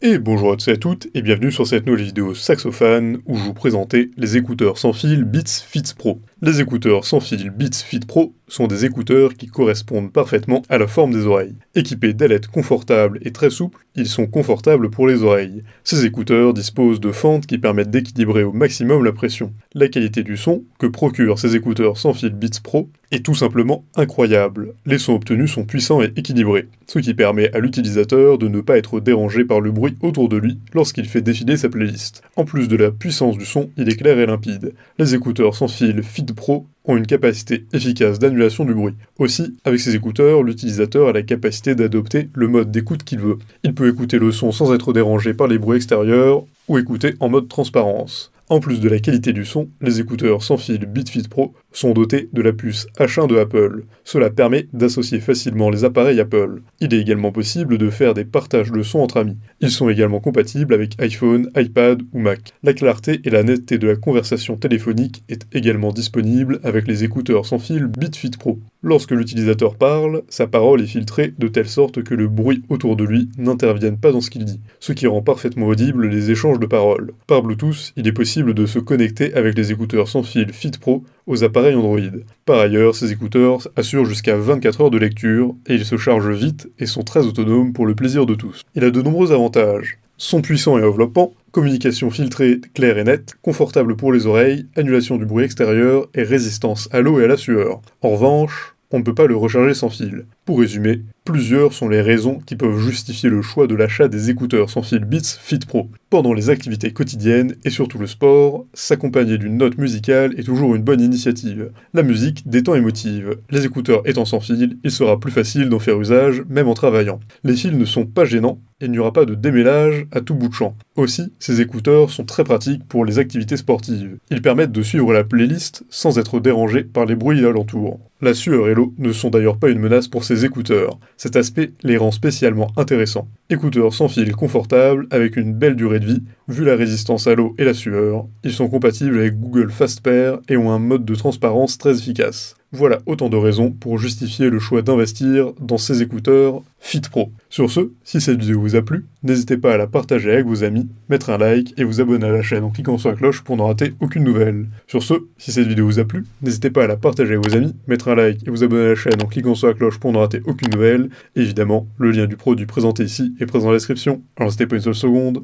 Et bonjour à tous et à toutes, et bienvenue sur cette nouvelle vidéo saxophone où je vous présentais les écouteurs sans fil Beats Fit Pro. Les écouteurs sans fil Beats Fit Pro sont des écouteurs qui correspondent parfaitement à la forme des oreilles. Équipés d'ailettes confortables et très souples, ils sont confortables pour les oreilles. Ces écouteurs disposent de fentes qui permettent d'équilibrer au maximum la pression. La qualité du son que procurent ces écouteurs sans fil Beats Pro est tout simplement incroyable. Les sons obtenus sont puissants et équilibrés, ce qui permet à l'utilisateur de ne pas être dérangé par le bruit autour de lui lorsqu'il fait défiler sa playlist. En plus de la puissance du son, il est clair et limpide. Les écouteurs sans fil Fit Pro ont une capacité efficace d'annulation du bruit. Aussi, avec ces écouteurs, l'utilisateur a la capacité d'adopter le mode d'écoute qu'il veut. Il peut écouter le son sans être dérangé par les bruits extérieurs ou écouter en mode transparence. En plus de la qualité du son, les écouteurs sans fil Beats Fit Pro sont dotés de la puce H1 de Apple. Cela permet d'associer facilement les appareils Apple. Il est également possible de faire des partages de sons entre amis. Ils sont également compatibles avec iPhone, iPad ou Mac. La clarté et la netteté de la conversation téléphonique est également disponible avec les écouteurs sans fil Beats Fit Pro. Lorsque l'utilisateur parle, sa parole est filtrée de telle sorte que le bruit autour de lui n'intervienne pas dans ce qu'il dit, ce qui rend parfaitement audibles les échanges de paroles. Par Bluetooth, il est possible de se connecter avec les écouteurs sans fil Fit Pro aux appareils Android. Par ailleurs, ces écouteurs assurent jusqu'à 24 heures de lecture et ils se chargent vite et sont très autonomes pour le plaisir de tous. Il a de nombreux avantages. Son puissant et enveloppant, communication filtrée, claire et nette, confortable pour les oreilles, annulation du bruit extérieur et résistance à l'eau et à la sueur. En revanche, on ne peut pas le recharger sans fil. Pour résumer, plusieurs sont les raisons qui peuvent justifier le choix de l'achat des écouteurs sans fil Beats Fit Pro. Pendant les activités quotidiennes et surtout le sport, s'accompagner d'une note musicale est toujours une bonne initiative. La musique détend et motive. Les écouteurs étant sans fil, il sera plus facile d'en faire usage, même en travaillant. Les fils ne sont pas gênants et il n'y aura pas de démêlage à tout bout de champ. Aussi, ces écouteurs sont très pratiques pour les activités sportives. Ils permettent de suivre la playlist sans être dérangé par les bruits alentours. La sueur et l'eau ne sont d'ailleurs pas une menace pour ces écouteurs. Cet aspect les rend spécialement intéressants. Écouteurs sans fil confortables avec une belle durée de vie, vu la résistance à l'eau et la sueur, ils sont compatibles avec Google Fast Pair et ont un mode de transparence très efficace. Voilà autant de raisons pour justifier le choix d'investir dans ces écouteurs Fit Pro. Sur ce, si cette vidéo vous a plu, n'hésitez pas à la partager avec vos amis, mettre un like et vous abonner à la chaîne en cliquant sur la cloche pour ne rater aucune nouvelle. Sur ce, si cette vidéo vous a plu, n'hésitez pas à la partager avec vos amis, mettre un like et vous abonner à la chaîne en cliquant sur la cloche pour ne rater aucune nouvelle. Et évidemment, le lien du produit présenté ici est présent dans la description, alors n'hésitez pas une seule seconde.